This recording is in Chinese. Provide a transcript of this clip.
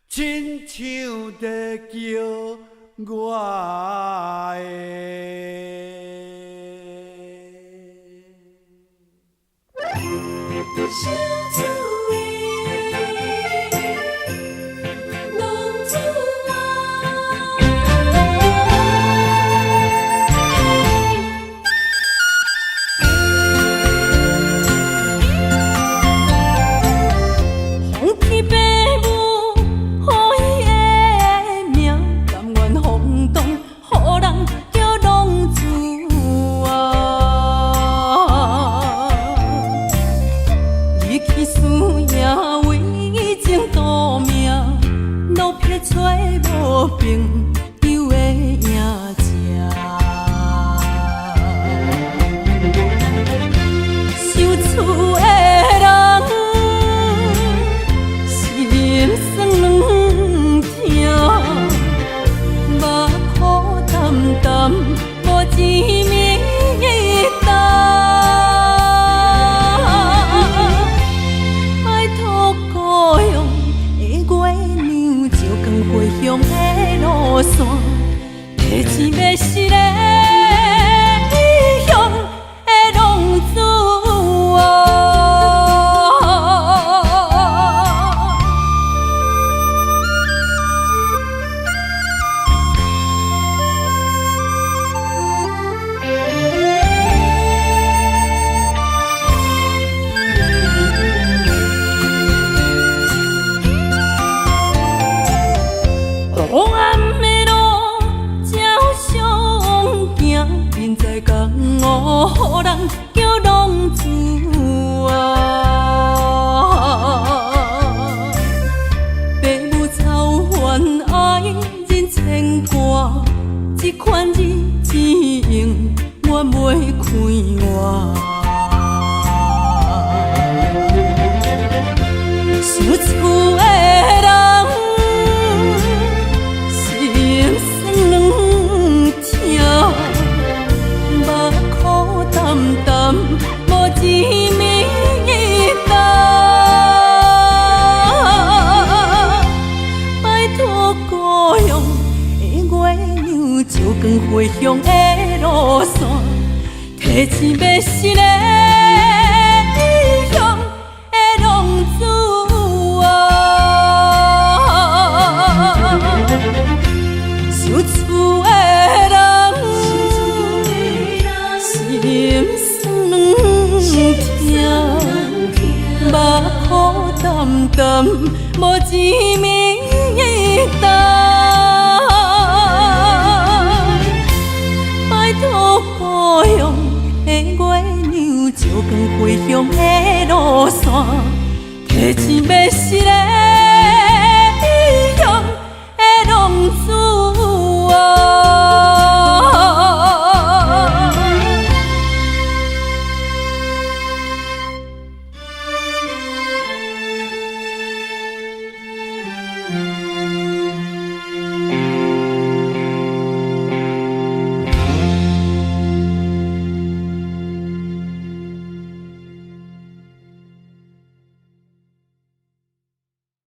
亲像在叫我的小厝的浪子风起爸母，予伊的命甘愿风动，予人叫浪子离去思也为情赌命，路撇找无朋友的影子。想厝的人心酸软痛，目苦淡淡无一面灯。拜托故乡的月娘，照光回乡的路线，提钱要失个异乡的浪子黑暗的路，照常行，人在江湖，予人叫浪子父母操烦爱人牵挂，这款日子用我袂开活。想厝的人心酸软痛，目苦淡淡无一面灯。拜托故乡的月娘，照光回乡的路线，提钱要失个异乡的浪子想厝的人心酸软痛，目苦淡淡无一面灯。拜托故乡的月娘，照光回乡的路线，提钱要失个